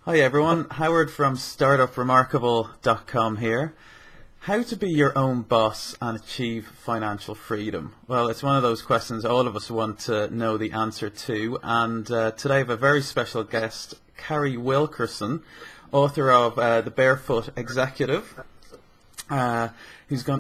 Hi everyone, Howard from StartupRemarkable.com here. How to be your own boss and achieve financial freedom? Well, it's one of those questions all of us want to know the answer to, and today I have a very special guest, Carrie Wilkerson, author of The Barefoot Executive, and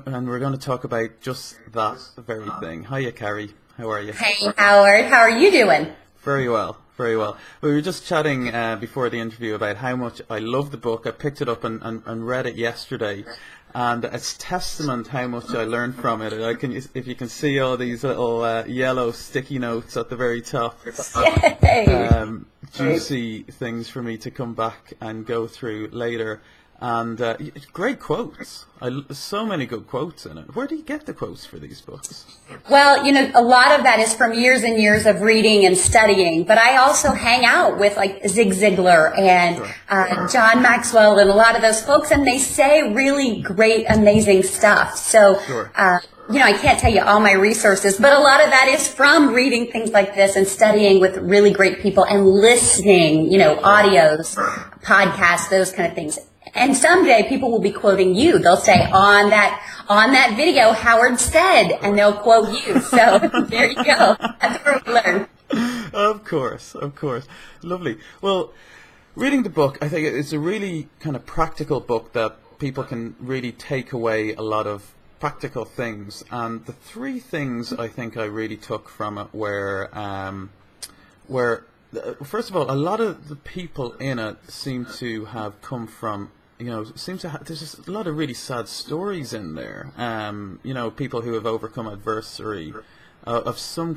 we're going to talk about just that very thing. Hiya Carrie, how are you? Hey Howard, how are you doing? Very well, very well. We were just chatting before the interview about how much I love the book. I picked it up and read it yesterday, and it's testament how much I learned from it. If you can see all these little yellow sticky notes at the very top, juicy things for me to come back and go through later. And great quotes. So many good quotes in it. Where do you get the quotes for these books? Well, a lot of that is from years and years of reading and studying. But I also hang out with like Zig Ziglar and John Maxwell and a lot of those folks, and they say really great, amazing stuff. So, I can't tell you all my resources, but a lot of that is from reading things like this and studying with really great people and listening, audios, podcasts, those kind of things. And someday people will be quoting you. They'll say, on that video, Howard said, and they'll quote you. So there you go. That's where we learn. Of course. Lovely. Well, reading the book, I think it's a really kind of practical book that people can really take away a lot of practical things. And the three things I think I really took from it were first of all, a lot of the people in it seem to have come from, there's just a lot of really sad stories in there. People who have overcome adversity of some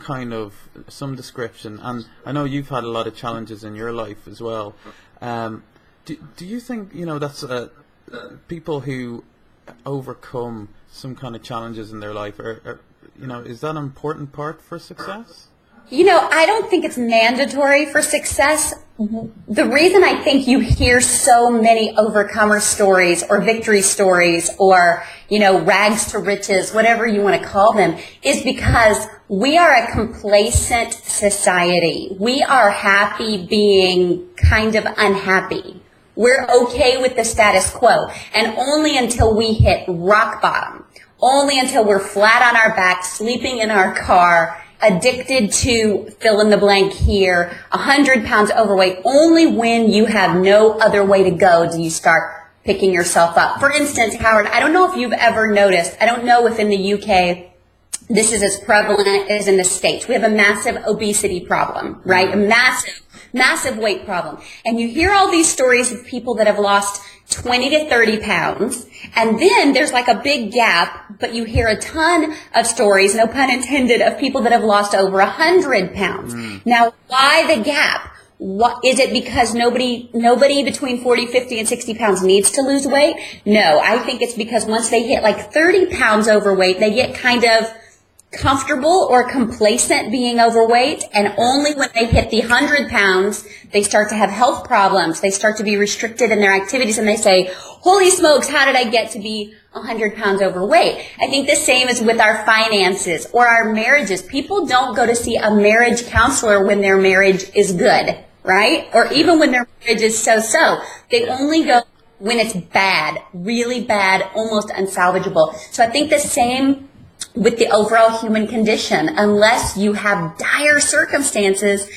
description. And I know you've had a lot of challenges in your life as well. Do you think, that's people who overcome some kind of challenges in their life, is that an important part for success? I don't think it's mandatory for success. The reason I think you hear so many overcomer stories or victory stories or, rags to riches, whatever you want to call them, is because we are a complacent society. We are happy being kind of unhappy. We're okay with the status quo. And only until we hit rock bottom, only until we're flat on our back, sleeping in our car, addicted to fill in the blank here, 100 pounds overweight, only when you have no other way to go do you start picking yourself up. For instance, Howard, I don't know if you've ever noticed, I don't know if in the UK this is as prevalent as in the States. We have a massive obesity problem, right? A massive weight problem. And you hear all these stories of people that have lost 20 to 30 pounds, and then there's like a big gap, but you hear a ton of stories, no pun intended, of people that have lost over 100 pounds. Now, why the gap? What, is it because nobody between 40, 50, and 60 pounds needs to lose weight? No, I think it's because once they hit like 30 pounds overweight, they get kind of comfortable or complacent being overweight, and only when they hit the 100 pounds, they start to have health problems. They start to be restricted in their activities, and they say, holy smokes, how did I get to be 100 pounds overweight? I think the same is with our finances or our marriages. People don't go to see a marriage counselor when their marriage is good, right? Or even when their marriage is so-so. They only go when it's bad, really bad, almost unsalvageable. So I think the same with the overall human condition. Unless you have dire circumstances,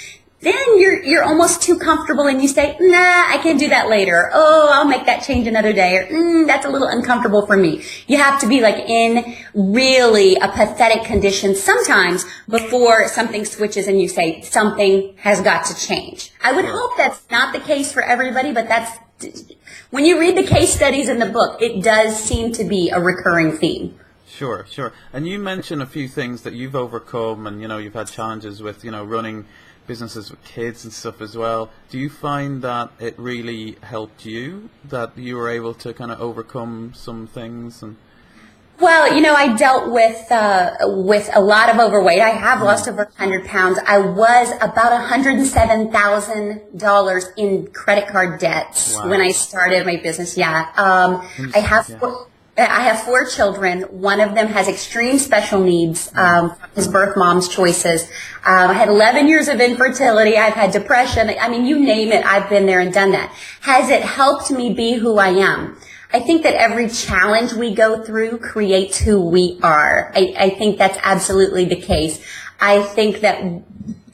then you're almost too comfortable and you say, nah, I can do that later. Oh, I'll make that change another day. Or, that's a little uncomfortable for me. You have to be like in really a pathetic condition sometimes before something switches and you say something has got to change. I would hope that's not the case for everybody, but when you read the case studies in the book, it does seem to be a recurring theme. Sure. And you mentioned a few things that you've overcome, and you've had challenges with running businesses with kids and stuff as well. Do you find that it really helped you, that you were able to kind of overcome some things? And well, I dealt with a lot of overweight. I have lost over 100 pounds. I was about $107,000 in credit card debts when I started my business. Yeah. I have 4 children. One of them has extreme special needs, his birth mom's choices. I had 11 years of infertility. I've had depression. I mean, you name it, I've been there and done that. Has it helped me be who I am? I think that every challenge we go through creates who we are. I think that's absolutely the case. I think that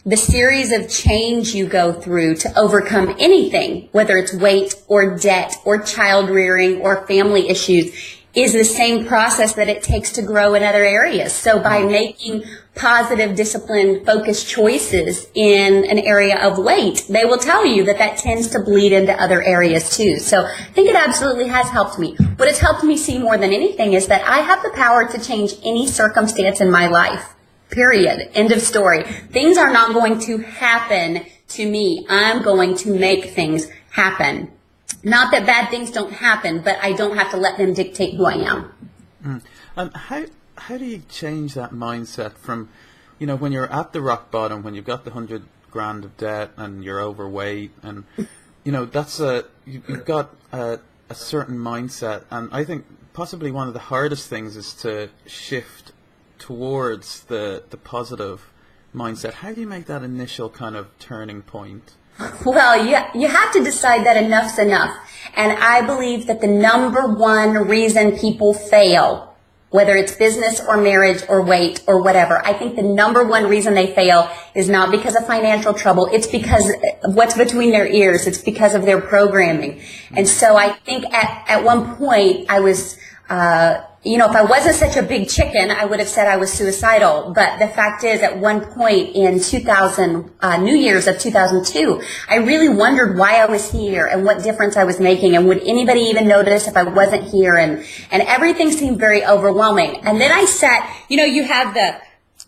the series of change you go through to overcome anything, whether it's weight or debt or child rearing or family issues, is the same process that it takes to grow in other areas. So by making positive, disciplined, focused choices in an area of weight, they will tell you that that tends to bleed into other areas too. So I think it absolutely has helped me. What it's helped me see more than anything is that I have the power to change any circumstance in my life. Period. End of story. Things are not going to happen to me. I'm going to make things happen. Not that bad things don't happen, but I don't have to let them dictate who I am. And how do you change that mindset from, when you're at the rock bottom, when you've got the 100 grand of debt and you're overweight, and that's you've got a certain mindset, and I think possibly one of the hardest things is to shift towards the positive mindset. How do you make that initial kind of turning point? Well, you have to decide that enough's enough. And I believe that the number one reason people fail, whether it's business or marriage or weight or whatever, I think the number one reason they fail is not because of financial trouble. It's because of what's between their ears. It's because of their programming. And so I think at one point I was, if I wasn't such a big chicken, I would have said I was suicidal. But the fact is, at one point in New Year's of 2002, I really wondered why I was here and what difference I was making, and would anybody even notice if I wasn't here, and everything seemed very overwhelming. And then I sat, you have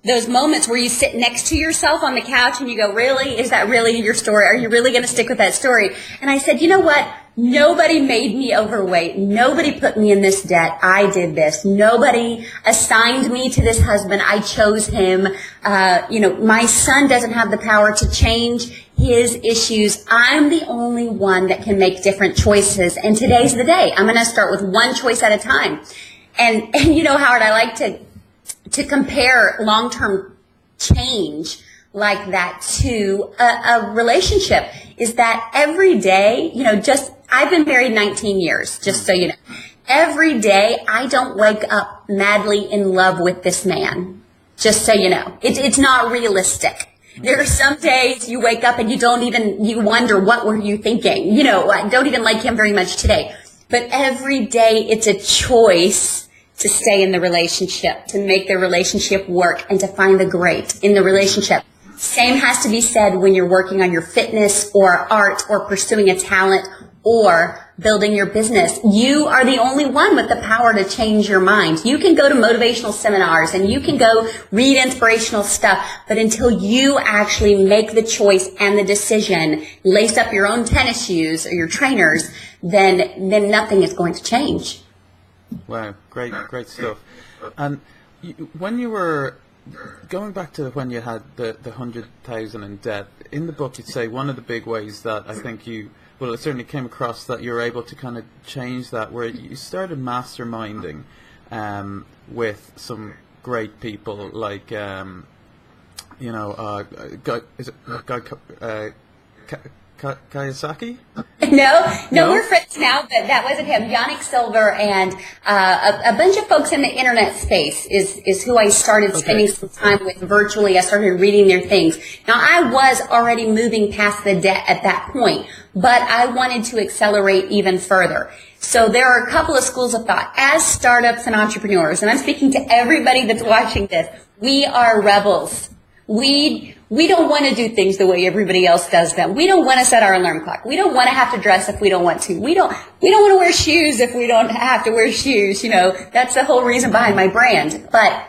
those moments where you sit next to yourself on the couch and you go, really? Is that really your story? Are you really going to stick with that story? And I said, you know what? Nobody made me overweight. Nobody put me in this debt. I did this. Nobody assigned me to this husband. I chose him. My son doesn't have the power to change his issues. I'm the only one that can make different choices. And today's the day. I'm going to start with one choice at a time. And Howard, I like to compare long-term change like that to a relationship. Is that every day, I've been married 19 years, just so you know. Every day, I don't wake up madly in love with this man, just so you know. It's not realistic. There are some days you wake up and you wonder, what were you thinking? I don't even like him very much today. But every day, it's a choice to stay in the relationship, to make the relationship work, and to find the great in the relationship. Same has to be said when you're working on your fitness or art or pursuing a talent or building your business. You are the only one with the power to change your mind. You can go to motivational seminars and you can go read inspirational stuff, but until you actually make the choice and the decision, lace up your own tennis shoes or your trainers, then nothing is going to change. Wow, great stuff. And when you were going back to when you had the 100,000 in debt, in the book you say one of the big ways that I think it certainly came across that you're able to kind of change that, where you started masterminding with some great people like Kiyosaki? No, we're friends now, but that wasn't him. Yannick Silver and a bunch of folks in the internet space is who I started spending some time with virtually. I started reading their things. Now, I was already moving past the debt at that point, but I wanted to accelerate even further. So there are a couple of schools of thought. As startups and entrepreneurs, and I'm speaking to everybody that's watching this, we are rebels. We don't want to do things the way everybody else does them. We don't want to set our alarm clock. We don't want to have to dress if we don't want to. We don't want to wear shoes if we don't have to wear shoes. That's the whole reason behind my brand. But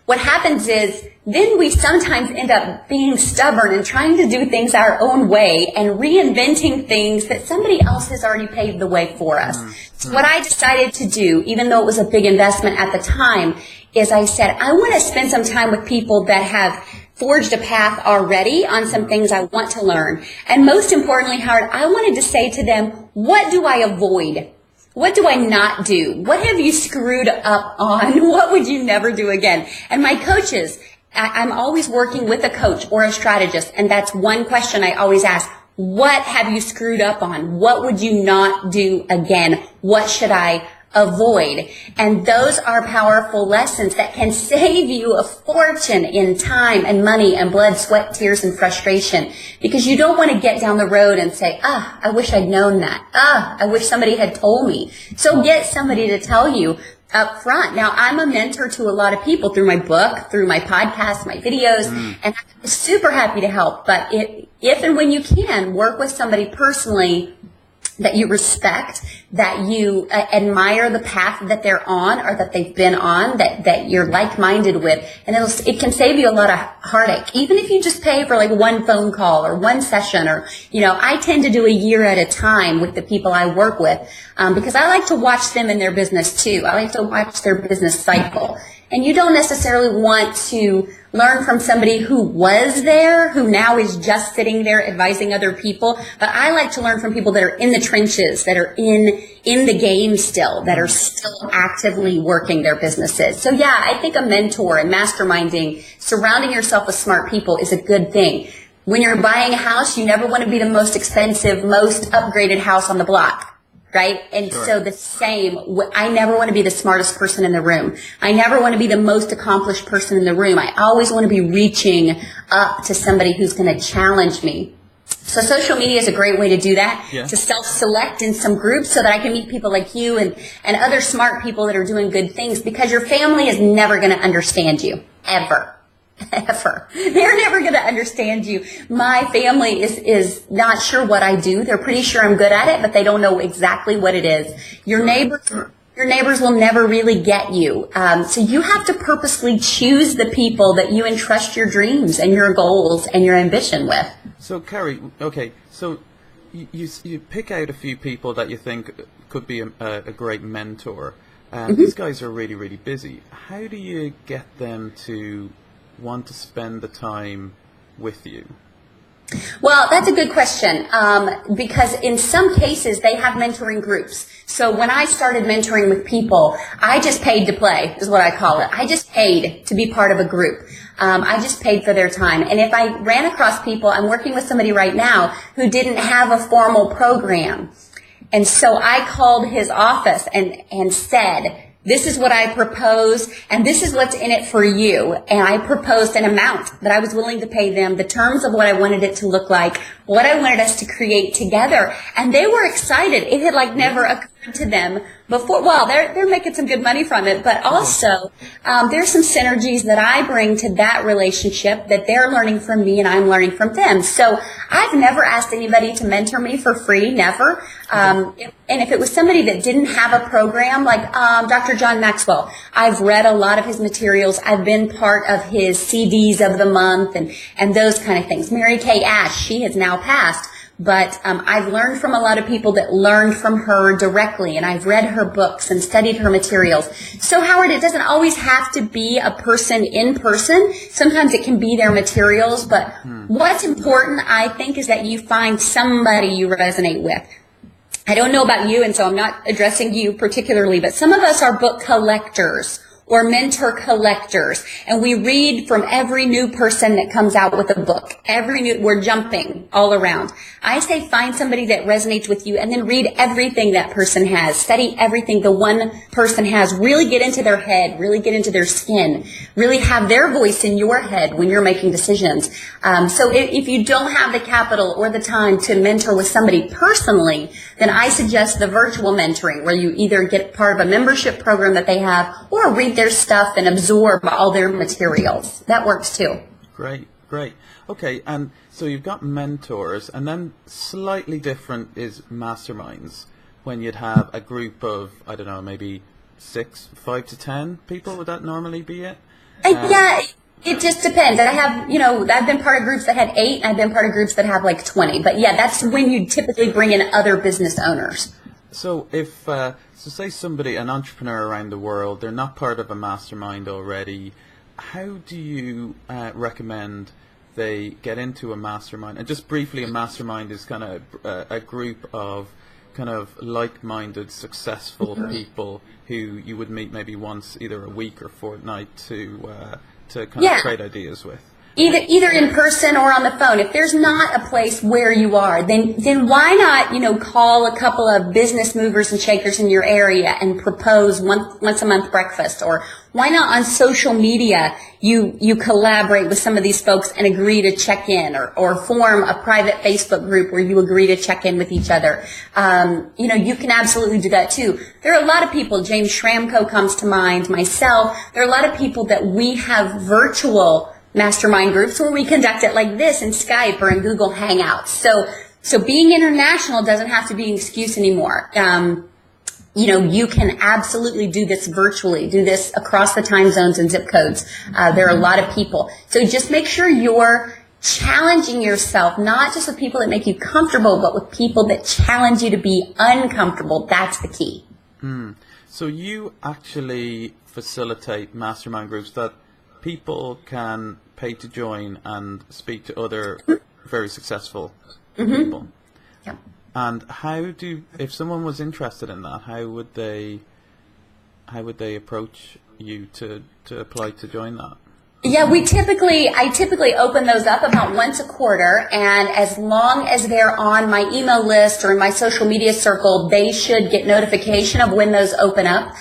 what happens is then we sometimes end up being stubborn and trying to do things our own way and reinventing things that somebody else has already paved the way for us. So what I decided to do, even though it was a big investment at the time, is I said, I want to spend some time with people that have forged a path already on some things I want to learn. And most importantly, Howard, I wanted to say to them, what do I avoid? What do I not do? What have you screwed up on? What would you never do again? And my coaches, I'm always working with a coach or a strategist, and that's one question I always ask. What have you screwed up on? What would you not do again? What should I avoid? And those are powerful lessons that can save you a fortune in time and money and blood, sweat, tears, and frustration. Because you don't want to get down the road and say, I wish I'd known that. I wish somebody had told me. So get somebody to tell you up front. Now, I'm a mentor to a lot of people through my book, through my podcast, my videos, and I'm super happy to help. But if and when you can, work with somebody personally that you respect, that you admire the path that they're on or that they've been on, that you're like-minded with. And it can save you a lot of heartache. Even if you just pay for like one phone call or one session, or, I tend to do a year at a time with the people I work with, because I like to watch them in their business too. I like to watch their business cycle. And you don't necessarily want to learn from somebody who was there, who now is just sitting there advising other people. But I like to learn from people that are in the trenches, that are in the game still, that are still actively working their businesses. So yeah, I think a mentor and masterminding, surrounding yourself with smart people is a good thing. When you're buying a house, you never want to be the most expensive, most upgraded house on the block. Right? And Sure. So the same, I never want to be the smartest person in the room. I never want to be the most accomplished person in the room. I always want to be reaching up to somebody who's going to challenge me. So social media is a great way to do that, to self-select in some groups so that I can meet people like you and other smart people that are doing good things, because your family is never going to understand you, ever. Ever. They're never going to understand you. My family is not sure what I do. They're pretty sure I'm good at it, but they don't know exactly what it is. Your neighbors will never really get you. So you have to purposely choose the people that you entrust your dreams and your goals and your ambition with. So, Carrie, okay, so you pick out a few people that you think could be a great mentor. These guys are really, really busy. How do you get them to want to spend the time with you? Well, that's a good question, because in some cases they have mentoring groups. So when I started mentoring with people, I just paid to play, is what I call it. I just paid to be part of a group. I just paid for their time. And if I ran across people, I'm working with somebody right now who didn't have a formal program. And so I called his office and said, this is what I propose, and this is what's in it for you. And I proposed an amount that I was willing to pay them, the terms of what I wanted it to look like, what I wanted us to create together. And they were excited. It had never occurred to them before. Well, they're making some good money from it, but also there's some synergies that I bring to that relationship that they're learning from me and I'm learning from them. So I've never asked anybody to mentor me for free, never. And if it was somebody that didn't have a program, like Dr. John Maxwell, I've read a lot of his materials. I've been part of his CDs of the month and those kind of things. Mary Kay Ash, she has now passed. But I've learned from a lot of people that learned from her directly, and I've read her books and studied her materials. So, Howard, it doesn't always have to be a person in person. Sometimes it can be their materials, but what's important, I think, is that you find somebody you resonate with. I don't know about you, and so I'm not addressing you particularly, but some of us are book collectors or mentor collectors, and we read from every new person that comes out with a book. We're jumping all around. I say find somebody that resonates with you and then read everything that person has. Study everything the one person has. Really get into their head. Really get into their skin. Really have their voice in your head when you're making decisions. So if you don't have the capital or the time to mentor with somebody personally, then I suggest the virtual mentoring, where you either get part of a membership program that they have or read their stuff and absorb all their materials. That works too. Great. Okay, and so you've got mentors, and then slightly different is masterminds, when you'd have a group of, I don't know, maybe 5 to 10 people. Would that normally be it? Yeah, it just depends. I've been part of groups that had 8, and I've been part of groups that have 20. But yeah, that's when you typically bring in other business owners. So if, say somebody, an entrepreneur around the world, they're not part of a mastermind already, how do you recommend they get into a mastermind? And just briefly, a mastermind is kind of a group of kind of like-minded, successful people who you would meet maybe once, either a week or fortnight, to kind of trade ideas with. Either in person or on the phone. If there's not a place where you are, then why not, call a couple of business movers and shakers in your area and propose once a month breakfast? Or why not on social media you collaborate with some of these folks and agree to check in, or form a private Facebook group where you agree to check in with each other. You can absolutely do that too. There are a lot of people, James Schramko comes to mind, myself, there are a lot of people that we have virtual mastermind groups where we conduct it like this in Skype or in Google Hangouts. So being international doesn't have to be an excuse anymore. You can absolutely do this virtually, do this across the time zones and zip codes. There are a lot of people. So just make sure you're challenging yourself, not just with people that make you comfortable, but with people that challenge you to be uncomfortable. That's the key. So you actually facilitate mastermind groups that people can pay to join and speak to other very successful people. Yeah. And if someone was interested in that, how would they approach you to apply to join that? Yeah, I typically open those up about once a quarter, and as long as they're on my email list or in my social media circle, they should get notification of when those open up.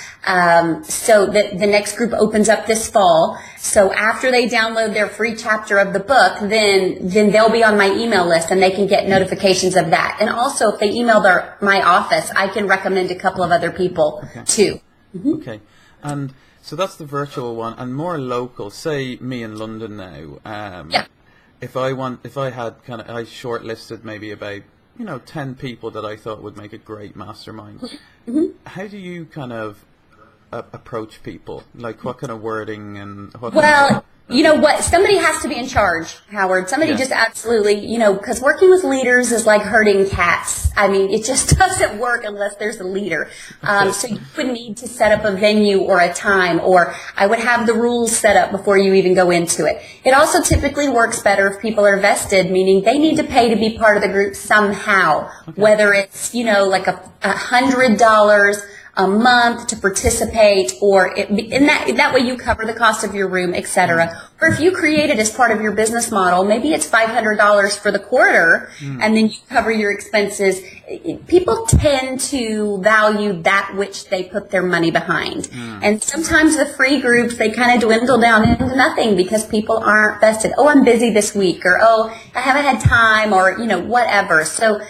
So that the next group opens up this fall. So after they download their free chapter of the book, then they'll be on my email list and they can get notifications of that. And also, if they email my office, I can recommend a couple of other people too. Okay, and so that's the virtual one, and more local. Say me in London now. If I shortlisted maybe about 10 people that I thought would make a great mastermind. How do you kind of approach people? Like, what kind of wording and what? Well, you know what? Somebody has to be in charge, Howard. Somebody just absolutely, because working with leaders is like herding cats. I mean, it just doesn't work unless there's a leader. So you would need to set up a venue or a time, or I would have the rules set up before you even go into it. It also typically works better if people are vested, meaning they need to pay to be part of the group somehow, whether it's, like $100 a month to participate, or in that way you cover the cost of your room, etc. Or if you create it as part of your business model, maybe it's $500 for the quarter, and then you cover your expenses. People tend to value that which they put their money behind. And sometimes the free groups, they kind of dwindle down into nothing because people aren't vested. Oh, I'm busy this week, or oh, I haven't had time, or whatever. So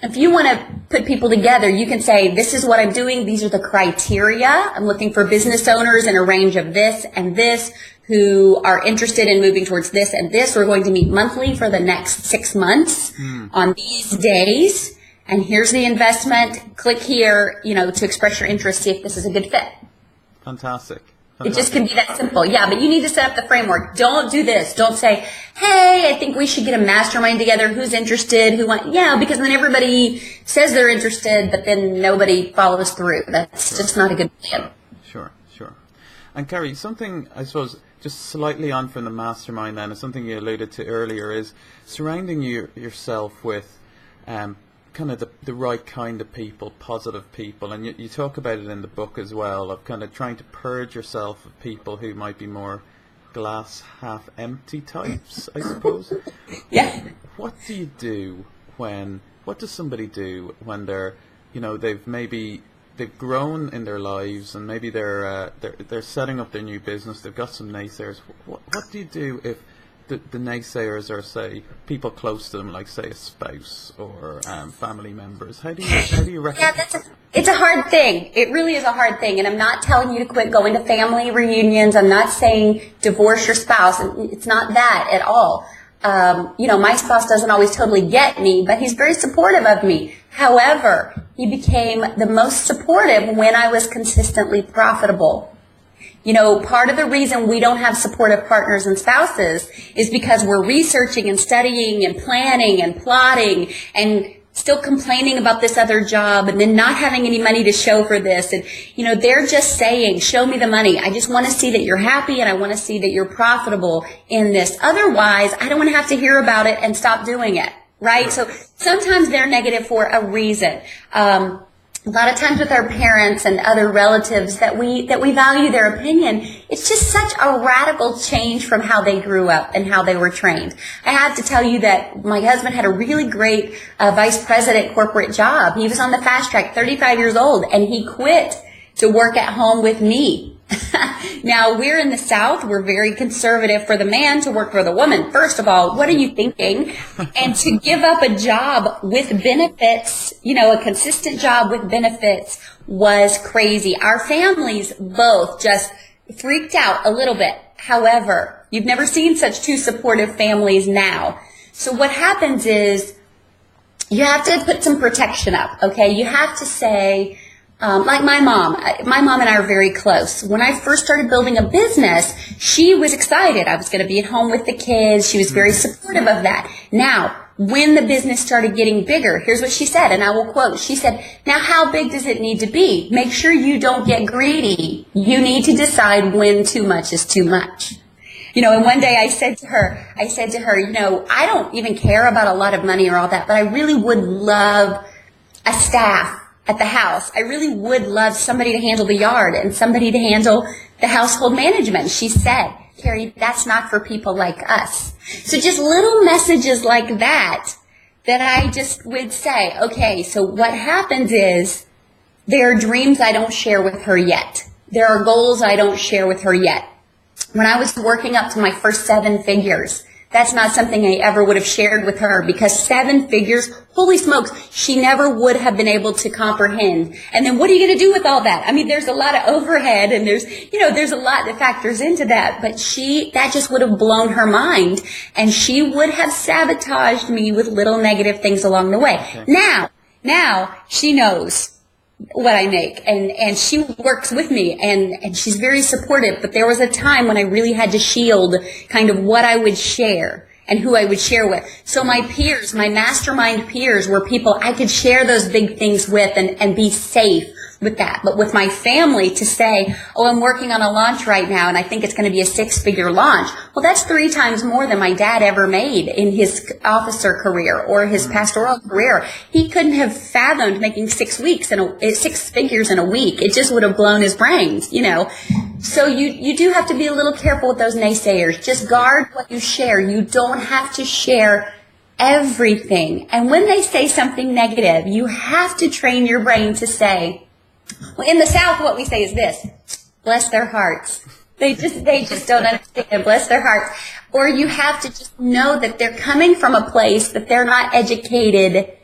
if you want to put people together, you can say, this is what I'm doing. These are the criteria. I'm looking for business owners in a range of this and this who are interested in moving towards this and this. We're going to meet monthly for the next 6 months on these days. And here's the investment. Click here, to express your interest, see if this is a good fit. Fantastic. It just can be that simple. Yeah, but you need to set up the framework. Don't do this. Don't say, hey, I think we should get a mastermind together. Who's interested? Because then everybody says they're interested, but then nobody follows through. That's just not a good plan. Sure. And Carrie, something, I suppose, just slightly on from the mastermind then, is something you alluded to earlier, is surrounding yourself with kind of the right kind of people, positive people, and you talk about it in the book as well, of kind of trying to purge yourself of people who might be more glass half empty types, I suppose. Yeah. What does somebody do when they're, they've grown in their lives, and maybe they're setting up their new business, they've got some naysayers. What do you do if the naysayers are, say, people close to them, like, say, a spouse or family members? How do you recognize? It's a hard thing. It really is a hard thing. And I'm not telling you to quit going to family reunions. I'm not saying divorce your spouse. It's not that at all. My spouse doesn't always totally get me, but he's very supportive of me. However, he became the most supportive when I was consistently profitable. Part of the reason we don't have supportive partners and spouses is because we're researching and studying and planning and plotting and still complaining about this other job and then not having any money to show for this. And, they're just saying, show me the money. I just want to see that you're happy, and I want to see that you're profitable in this. Otherwise, I don't want to have to hear about it and stop doing it. right? So sometimes they're negative for a reason. A lot of times with our parents and other relatives that we value their opinion, it's just such a radical change from how they grew up and how they were trained. I have to tell you that my husband had a really great vice president corporate job. He was on the fast track, 35 years old, and he quit to work at home with me. Now, we're in the South. We're very conservative for the man to work for the woman. First of all, what are you thinking? And to give up a job with benefits, a consistent job with benefits was crazy. Our families both just freaked out a little bit. However, you've never seen such two supportive families now. So what happens is you have to put some protection up, okay? You have to say, like my mom and I are very close. When I first started building a business, she was excited. I was going to be at home with the kids. She was very supportive of that. Now, when the business started getting bigger, here's what she said, and I will quote. She said, now how big does it need to be? Make sure you don't get greedy. You need to decide when too much is too much. And one day I said to her, I don't even care about a lot of money or all that, but I really would love a staff at the house. I really would love somebody to handle the yard and somebody to handle the household management. She said, Carrie, that's not for people like us. So just little messages like that I just would say, okay, so what happens is there are dreams I don't share with her yet. There are goals I don't share with her yet. When I was working up to my first 7 figures, that's not something I ever would have shared with her, because 7 figures, holy smokes, she never would have been able to comprehend. And then what are you going to do with all that? I mean, there's a lot of overhead and there's a lot that factors into that, but that just would have blown her mind, and she would have sabotaged me with little negative things along the way. Okay. Now she knows what I make, and she works with me, and she's very supportive, but there was a time when I really had to shield kind of what I would share and who I would share with. So my peers, my mastermind peers, were people I could share those big things with and be safe with that. But with my family, to say, oh, I'm working on a launch right now and I think it's going to be a 6-figure launch. Well, that's 3 times more than my dad ever made in his officer career or his pastoral career. He couldn't have fathomed making 6 figures in a week. It just would have blown his brains, So you do have to be a little careful with those naysayers. Just guard what you share. You don't have to share everything. And when they say something negative, you have to train your brain to say, well, in the South, what we say is this: bless their hearts. They just don't understand. Bless their hearts. Or you have to just know that they're coming from a place that they're not educated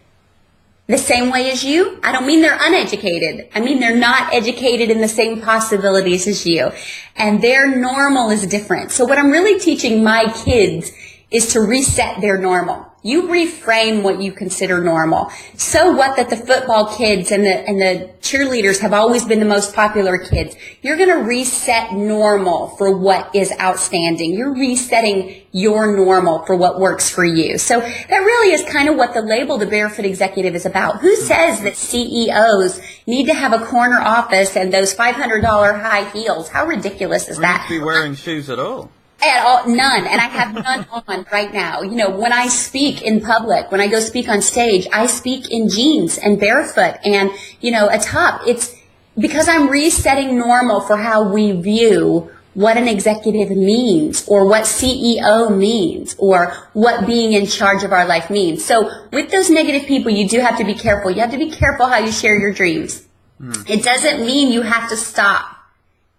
the same way as you. I don't mean they're uneducated. I mean they're not educated in the same possibilities as you. And their normal is different. So what I'm really teaching my kids is to reset their normal. You reframe what you consider normal. So what that the football kids and the cheerleaders have always been the most popular kids. You're going to reset normal for what is outstanding. You're resetting your normal for what works for you. So that really is kind of what the label The Barefoot Executive is about. Who says that CEOs need to have a corner office and those $500 high heels? How ridiculous is that? We need to be wearing shoes at all. At all, none. And I have none on right now. When I speak in public, when I go speak on stage, I speak in jeans and barefoot and, a top. It's because I'm resetting normal for how we view what an executive means, or what CEO means, or what being in charge of our life means. So with those negative people, you do have to be careful. You have to be careful how you share your dreams. It doesn't mean you have to stop.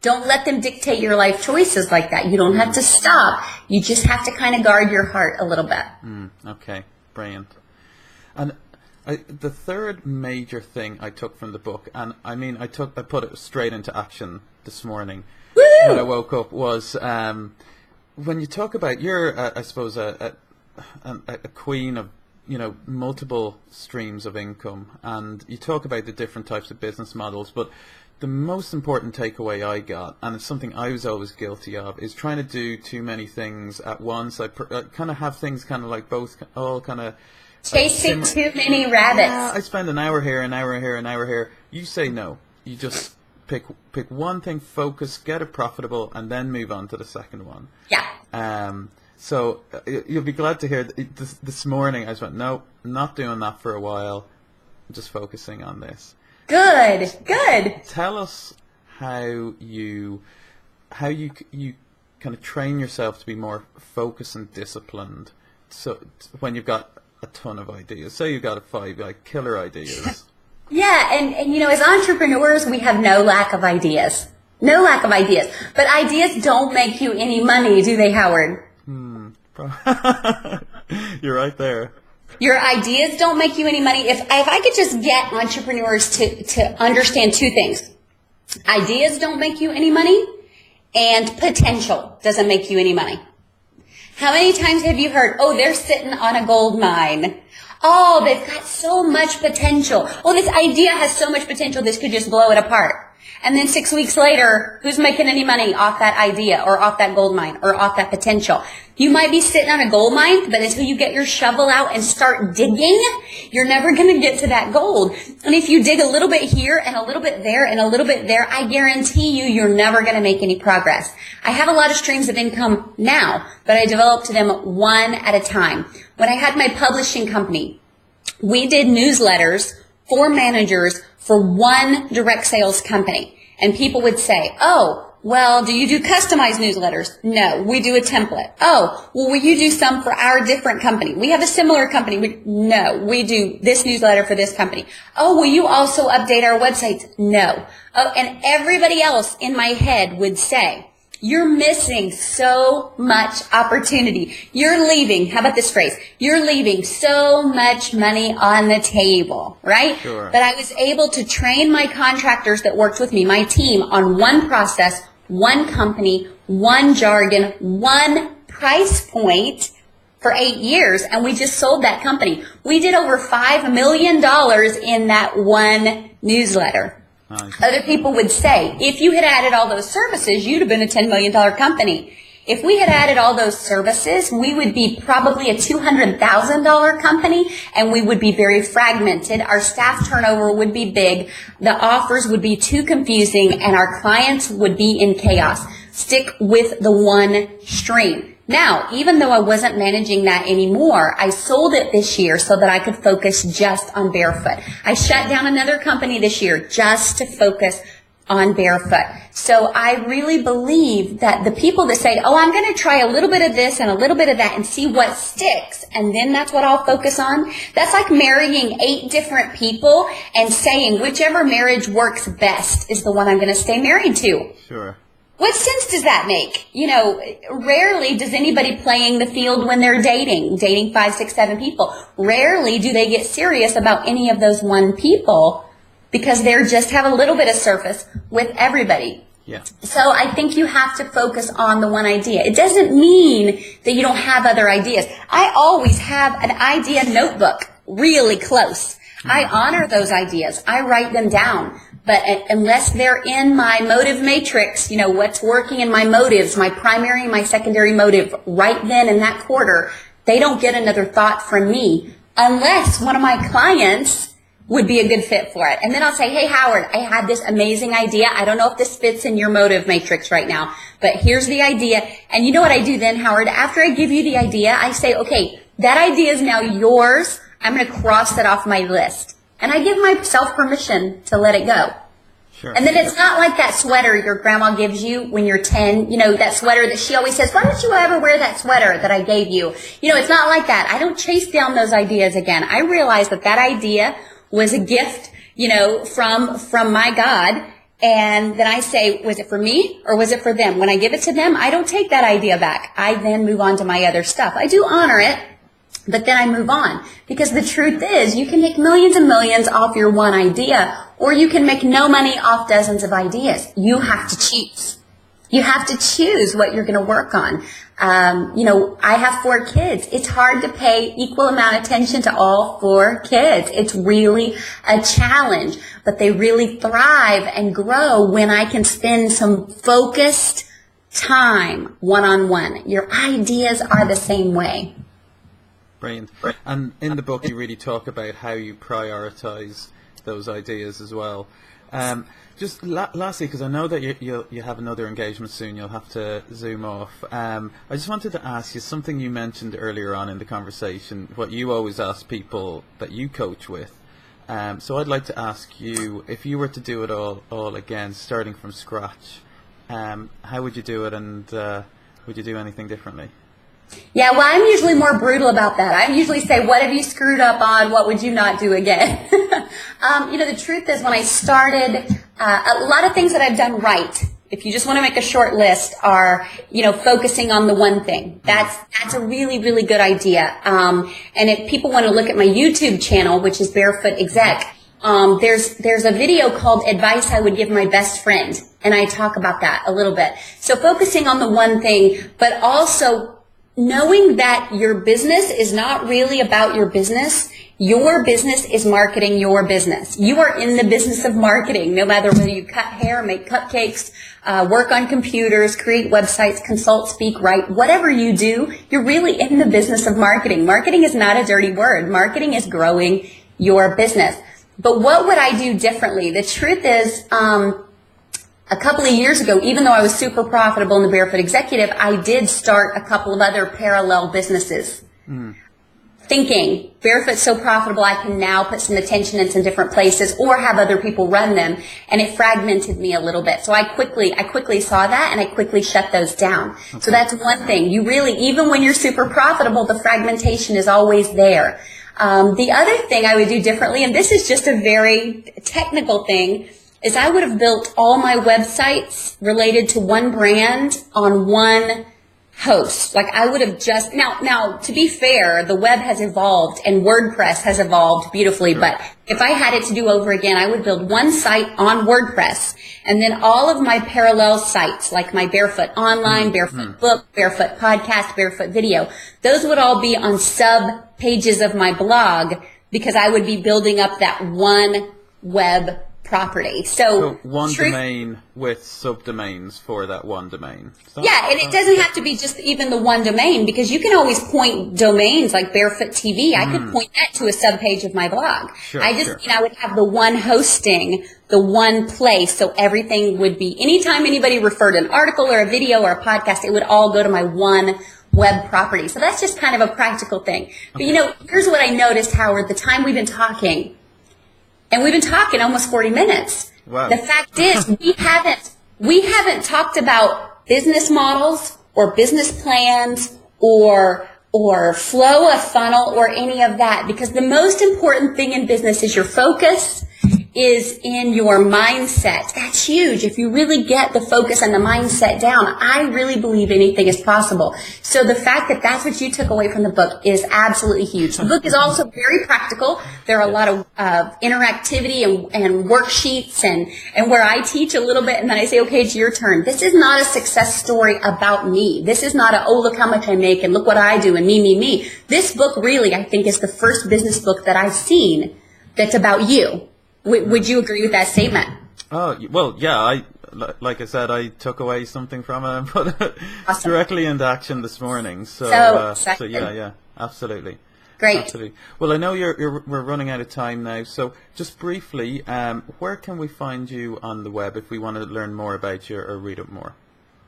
Don't let them dictate your life choices like that. You don't have to stop. You just have to kind of guard your heart a little bit. Okay, brilliant. And the third major thing I took from the book, and I put it straight into action this morning. Woo! When I woke up, was when you talk about you're, I suppose, a queen of multiple streams of income, and you talk about the different types of business models, but the most important takeaway I got, and it's something I was always guilty of, is trying to do too many things at once. I kind of have things kind of like both, all kind of... Chasing too many rabbits. Yeah, I spend an hour here, an hour here, an hour here. You say no. You just pick one thing, focus, get it profitable, and then move on to the second one. Yeah. So you'll be glad to hear that this morning I just went, no, not doing that for a while. I'm just focusing on this. Good, good. Tell us how you kind of train yourself to be more focused and disciplined. So when you've got a ton of ideas, say you've got 5 killer ideas. Yeah, and as entrepreneurs, we have no lack of ideas. No lack of ideas. But ideas don't make you any money, do they, Howard? You're right there. Your ideas don't make you any money. If I could just get entrepreneurs to understand 2 things. Ideas don't make you any money, and potential doesn't make you any money. How many times have you heard, oh, they're sitting on a gold mine. Oh, they've got so much potential. Oh, this idea has so much potential, this could just blow it apart. And then 6 weeks later, who's making any money off that idea or off that gold mine or off that potential? You might be sitting on a gold mine, but until you get your shovel out and start digging, you're never going to get to that gold. And if you dig a little bit here and a little bit there and a little bit there, I guarantee you're never going to make any progress. I have a lot of streams of income now, but I developed them one at a time. When I had my publishing company, we did newsletters for managers for one direct sales company. And people would say, oh, well, do you do customized newsletters? No, we do a template. Oh, well, will you do some for our different company? We have a similar company. No, we do this newsletter for this company. Oh, will you also update our websites? No. Oh, and everybody else in my head would say, you're missing so much opportunity. You're leaving, how about this phrase? You're leaving so much money on the table, right? Sure. But I was able to train my contractors that worked with me, my team, on one process, one company, one jargon, one price point for 8 years, and we just sold that company. We did over $5 million in that one newsletter. Nice. Other people would say, if you had added all those services, you'd have been a $10 million company. If we had added all those services, we would be probably a $200,000 company, and we would be very fragmented. Our staff turnover would be big. The offers would be too confusing, and our clients would be in chaos. Stick with the one stream. Now, even though I wasn't managing that anymore, I sold it this year so that I could focus just on Barefoot. I shut down another company this year just to focus on Barefoot. So I really believe that the people that say, oh, I'm going to try a little bit of this and a little bit of that and see what sticks, and then that's what I'll focus on, that's like marrying 8 different people and saying whichever marriage works best is the one I'm going to stay married to. Sure. What sense does that make? Rarely does anybody playing the field when they're dating 5, 6, 7 people. Rarely do they get serious about any of those one people because they just have a little bit of surface with everybody. Yeah. So I think you have to focus on the one idea. It doesn't mean that you don't have other ideas. I always have an idea notebook really close. I honor those ideas. I write them down. But unless they're in my motive matrix, what's working in my motives, my primary and my secondary motive right then in that quarter, they don't get another thought from me unless one of my clients would be a good fit for it. And then I'll say, hey, Howard, I had this amazing idea. I don't know if this fits in your motive matrix right now, but here's the idea. And you know what I do then, Howard? After I give you the idea, I say, okay, that idea is now yours. I'm going to cross that off my list. And I give myself permission to let it go. Sure. And then it's not like that sweater your grandma gives you when you're 10, that sweater that she always says, why don't you ever wear that sweater that I gave you? It's not like that. I don't chase down those ideas again. I realize that idea was a gift, from my God. And then I say, was it for me or was it for them? When I give it to them, I don't take that idea back. I then move on to my other stuff. I do honor it. But then I move on, because the truth is you can make millions and millions off your one idea, or you can make no money off dozens of ideas. You have to choose. You have to choose what you're going to work on. I have 4 kids. It's hard to pay equal amount of attention to all 4 kids. It's really a challenge, but they really thrive and grow when I can spend some focused time one-on-one. Your ideas are the same way. Brilliant. And in the book, you really talk about how you prioritize those ideas as well. Just lastly, because I know that you have another engagement soon, you'll have to zoom off. I just wanted to ask you something you mentioned earlier on in the conversation, what you always ask people that you coach with. So I'd like to ask you, if you were to do it all again, starting from scratch, how would you do it, and would you do anything differently? Yeah, well, I'm usually more brutal about that. I usually say, what have you screwed up on? What would you not do again? The truth is, when I started, a lot of things that I've done right, if you just want to make a short list, are, focusing on the one thing. That's a really, really good idea. And if people want to look at my YouTube channel, which is Barefoot Exec, there's a video called Advice I Would Give My Best Friend. And I talk about that a little bit. So focusing on the one thing, but also knowing that your business is not really about your business. Your business is marketing your business. You are in the business of marketing, no matter whether you cut hair, make cupcakes, work on computers, create websites, consult, speak, write, whatever you do, you're really in the business of marketing. Marketing is not a dirty word. Marketing is growing your business. But what would I do differently? The truth is, a couple of years ago, even though I was super profitable in the Barefoot Executive, I did start a couple of other parallel businesses. Thinking, Barefoot's so profitable, I can now put some attention in some different places or have other people run them. And it fragmented me a little bit. So I quickly saw that, and I quickly shut those down. Okay. So that's one thing. You really, even when you're super profitable, the fragmentation is always there. The other thing I would do differently, and this is just a very technical thing, is I would have built all my websites related to one brand on one host. Like I would have just, now to be fair, the web has evolved and WordPress has evolved beautifully, but if I had it to do over again, I would build one site on WordPress and then all of my parallel sites, like my Barefoot Online, Barefoot Book, Barefoot Podcast, Barefoot Video, those would all be on sub pages of my blog because I would be building up that one web property. So one domain with subdomains for that one domain. Yeah, and it doesn't have to be just even the one domain because you can always point domains like Barefoot TV. I could point that to a subpage of my blog. I would have the one hosting, the one place, so everything would be, anytime anybody referred an article or a video or a podcast, it would all go to my one web property. So that's just kind of a practical thing. But here's what I noticed, Howard, the time we've been talking. And we've been talking almost 40 minutes. Wow. The fact is, we haven't talked about business models or business plans or flow of funnel or any of that, because the most important thing in business is your focus, is in your mindset. That's huge. If you really get the focus and the mindset down, I really believe anything is possible. So the fact that that's what you took away from the book is absolutely huge. The book is also very practical. There are a lot of interactivity and worksheets and where I teach a little bit and then I say, okay, it's your turn. This is not a success story about me. This is not look how much I make and look what I do and me. This book really, I think, is the first business book that I've seen that's about you. Would you agree with that statement? Oh, well, yeah. Like I said, I took away something from it and put it directly into action this morning. So yeah, absolutely. Great. Absolutely. Well, I know we're running out of time now. So just briefly, where can we find you on the web if we want to learn more about you or read up more?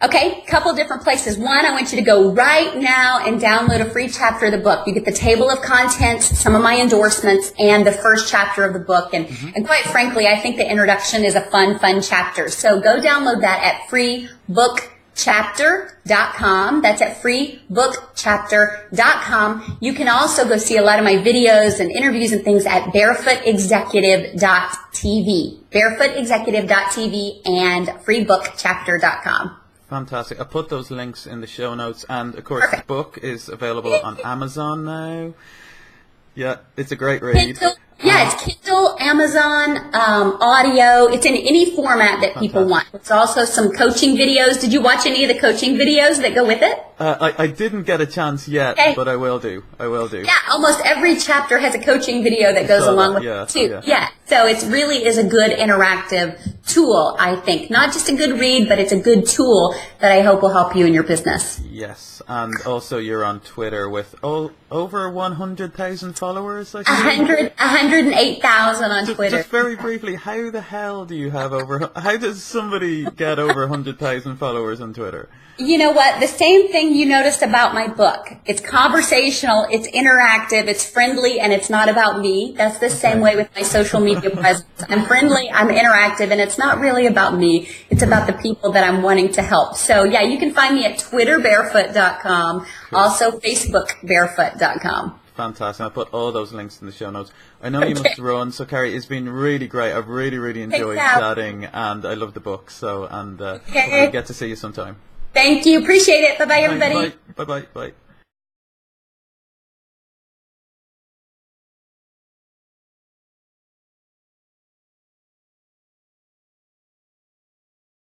Okay, couple different places. One, I want you to go right now and download a free chapter of the book. You get the table of contents, some of my endorsements, and the first chapter of the book. And quite frankly, I think the introduction is a fun chapter. So go download that at freebookchapter.com. That's at freebookchapter.com. You can also go see a lot of my videos and interviews and things at barefootexecutive.tv. barefootexecutive.tv and freebookchapter.com. Fantastic. I'll put those links in the show notes. And, of course, the book is available on Amazon now. Yeah, it's a great read. Kindle, it's Kindle, Amazon, audio. It's in any format that people want. It's also some coaching videos. Did you watch any of the coaching videos that go with it? I didn't get a chance yet, Okay. but I will do. I will do. Yeah, almost every chapter has a coaching video that goes along with it too. Yeah. So it really is a good interactive tool, I think. Not just a good read, but it's a good tool that I hope will help you in your business. Yes, and also you're on Twitter with over 100,000 followers, I think. 108,000 on Twitter. Just very briefly, how the hell do you have how does somebody get over 100,000 followers on Twitter? You know what? The same thing you noticed about my book. It's conversational, it's interactive, it's friendly, and it's not about me. That's the same way with my social media presence. I'm friendly, I'm interactive, and it's not really about me. It's about the people that I'm wanting to help. So yeah, you can find me at twitterbarefoot.com, also facebookbarefoot.com. Fantastic. I'll put all those links in the show notes. I know you must run, so Carrie, it's been really great. I've really enjoyed chatting, and I love the book. So, and hopefully get to see you sometime. Thank you. Appreciate it. Bye-bye, everybody. Bye. Bye.